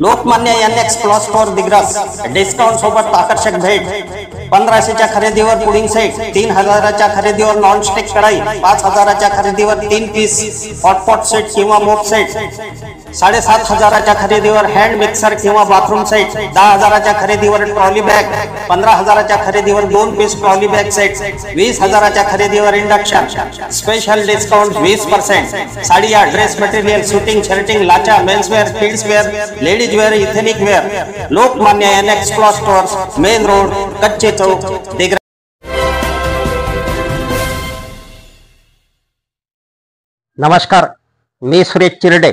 Lokmanya NX plus store Digras discount सोबत आकर्षक भेट 1500च्या खरेदीवर पुडिंग सेट, 3000च्या खरेदीवर नॉन स्टिक कढाई, 5000च्या खरेदीवर 3 पीस हॉटपॉट सेट किंवा मोप सेट, 7500च्या खरेदीवर हँड मिक्सर किंवा बाथरूम सेट, 10000च्या खरेदीवर ट्रॉली बॅग, 15000च्या खरेदीवर 2 पीस ट्रॉली बॅग सेट, 20000च्या खरेदीवर इंडक्शन, स्पेशल डिस्काउंट 20%, साडिया, ड्रेस मटेरियल, शूटिंग, शर्टिंग, लाचा, menswear, kidswear, ladies wear, ethnic wear, Lokmanya NX plus stores, main road, Kacche Chowk, Digras. नमस्कार, मी सुरेश चिरडे.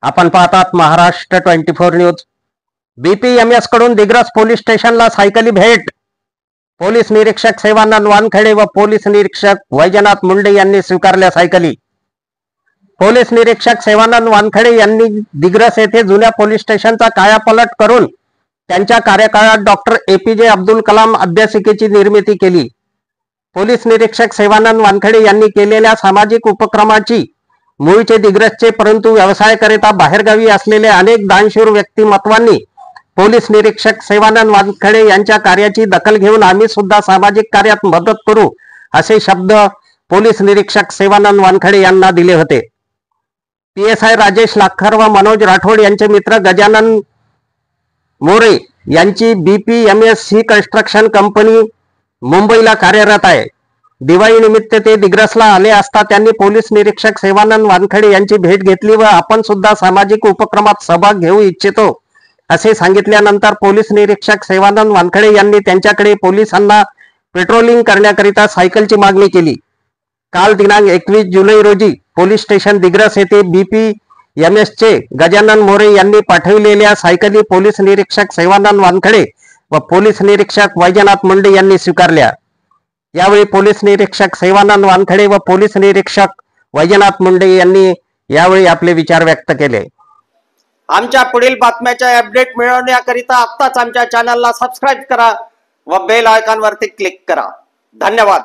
आपण पाहतात महाराष्ट्र 24 न्यूज. BPMS कडून दिग्रस पोलीस स्टेशनला सायकली भेट. पोलीस निरीक्षक सेवानंद वानखेडे व पोलीस निरीक्षक वैजनाथ मुंडे यांनी स्वीकारल्या सायकली. पोलीस निरीक्षक सेवानंद वानखेडे यांनी दिग्रस येथे जुन्या पोलीस स्टेशनचा कायापालट करून त्यांच्या कार्यकाळात डॉक्टर APJ अब्दुल कलाम अभ्यासिकेची निर्मिती केली. पोलीस निरीक्षक सेवानंद वानखेडे यांनी केलेल्या सामाजिक उपक्रमाची मूळचे दिग्रसचे परंतु व्यवसायाकरिता बाहेरगावी असलेले अनेक दानशूर व्यक्तिमत्वांनी पोलीस निरीक्षक सेवानंद वानखेडे यांच्या कार्याची दखल घेऊन आम्ही सुद्धा सामाजिक कार्यात मदत करू असे शब्द पोलीस निरीक्षक सेवानंद वानखेडे यांना दिले होते. PSI राजेश लाखर व मनोज राठोड यांचे मित्र गजानन मोरे यांची BPMS ही कन्स्ट्रक्शन कंपनी मुंबईला कार्यरत आहे. दिवाळी निमित्त ते दिग्रसला आले असता त्यांनी पोलीस निरीक्षक सेवानंद वानखेडे यांची भेट घेतली व आपण सुद्धा सामाजिक उपक्रमात सहभाग घेऊ इच्छितो असे सांगितल्यानंतर पोलीस निरीक्षक सेवानंद वानखेडे यांनी त्यांच्याकडे पोलिसांना पेट्रोलिंग करण्याकरिता सायकलची मागणी केली. काल दिनांक 21 जुलै रोजी पोलीस स्टेशन दिग्रस येथे BPMS चे गजानन मोरे यांनी पाठविलेल्या सायकली पोलीस निरीक्षक सेवानंद वानखेडे व पोलीस निरीक्षक वैजनाथ मुंडे यांनी स्वीकारल्या. यावेळी पोलीस निरीक्षक सेवानंद वानखेडे व पोलीस निरीक्षक वैजनाथ मुंडे यांनी यावेळी आपले विचार व्यक्त केले. आमच्या पुढील बातम्याचे अपडेट मिळवण्याकरिता आत्ताच आमच्या चॅनलला सबस्क्राईब करा व बेल आयकॉन वरती क्लिक करा. धन्यवाद.